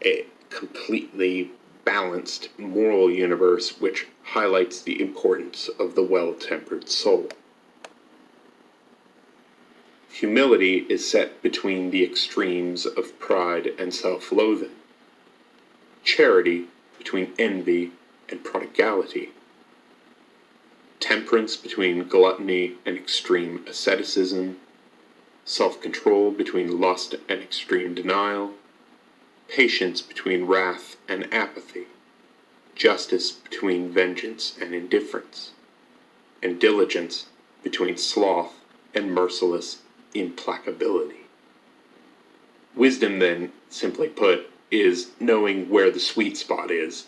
a completely balanced moral universe which highlights the importance of the well-tempered soul. Humility is set between the extremes of pride and self-loathing. Charity between envy and prodigality. Temperance between gluttony and extreme asceticism. Self-control between lust and extreme denial. Patience between wrath and apathy. Justice between vengeance and indifference. And diligence between sloth and merciless implacability. Wisdom, then, simply put, is knowing where the sweet spot is.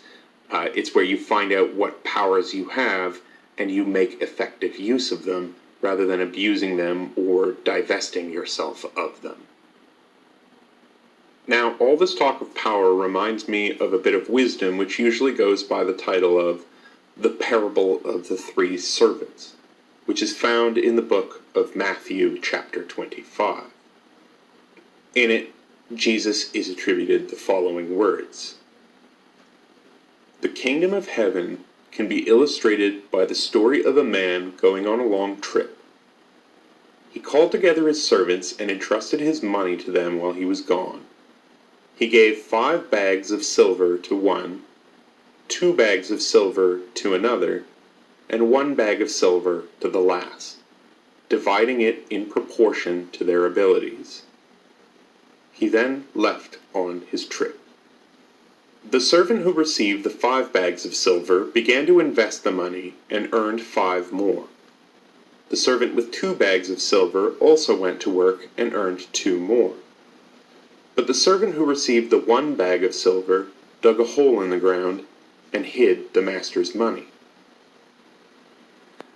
It's where you find out what powers you have and you make effective use of them rather than abusing them or divesting yourself of them. Now, all this talk of power reminds me of a bit of wisdom which usually goes by the title of The Parable of the Three Servants, which is found in the book of Matthew chapter 25. In it, Jesus is attributed the following words: "The kingdom of heaven can be illustrated by the story of a man going on a long trip. He called together his servants and entrusted his money to them while he was gone. He gave 5 bags of silver to one, 2 bags of silver to another, and 1 bag of silver to the last, dividing it in proportion to their abilities. He then left on his trip. The servant who received the 5 bags of silver began to invest the money and earned 5 more. The servant with 2 bags of silver also went to work and earned 2 more. But the servant who received the 1 bag of silver dug a hole in the ground and hid the master's money.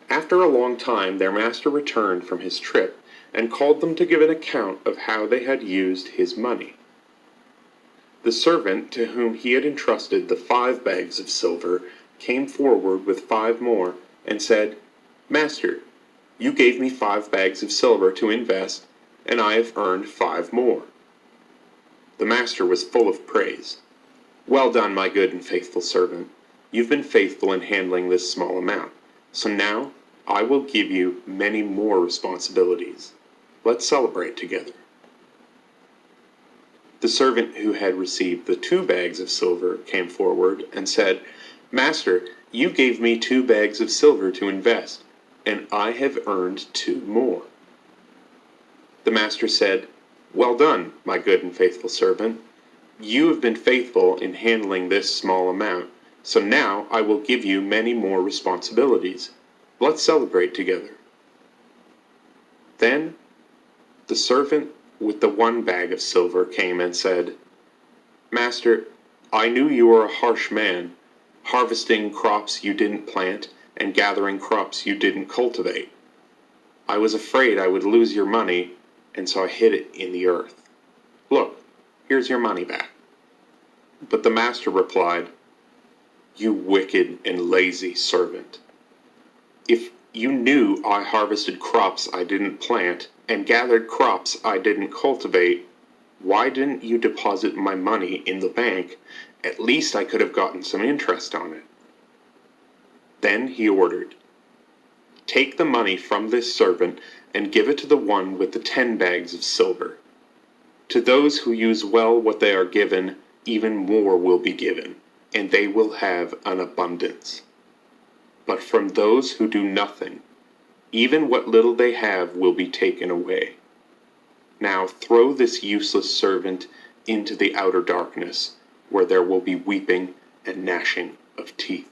After a long time their master returned from his trip and called them to give an account of how they had used his money. The servant to whom he had entrusted the 5 bags of silver came forward with 5 more and said, 'Master, you gave me 5 bags of silver to invest, and I have earned 5 more.' The master was full of praise. 'Well done, my good and faithful servant. You've been faithful in handling this small amount, so now I will give you many more responsibilities. Let's celebrate together.' The servant who had received the 2 bags of silver came forward and said, 'Master, you gave me 2 bags of silver to invest, and I have earned 2 more.' The master said, 'Well done, my good and faithful servant. You have been faithful in handling this small amount, so now I will give you many more responsibilities. Let's celebrate together.' Then the servant with the 1 bag of silver came and said, 'Master, I knew you were a harsh man, harvesting crops you didn't plant and gathering crops you didn't cultivate. I was afraid I would lose your money, and so I hid it in the earth. Look, here's your money back.' But the master replied, 'You wicked and lazy servant. If you knew I harvested crops I didn't plant and gathered crops I didn't cultivate, why didn't you deposit my money in the bank? At least I could have gotten some interest on it.' Then he ordered, 'Take the money from this servant and give it to the one with the 10 bags of silver. To those who use well what they are given, even more will be given, and they will have an abundance. But from those who do nothing, even what little they have will be taken away. Now throw this useless servant into the outer darkness, where there will be weeping and gnashing of teeth.'"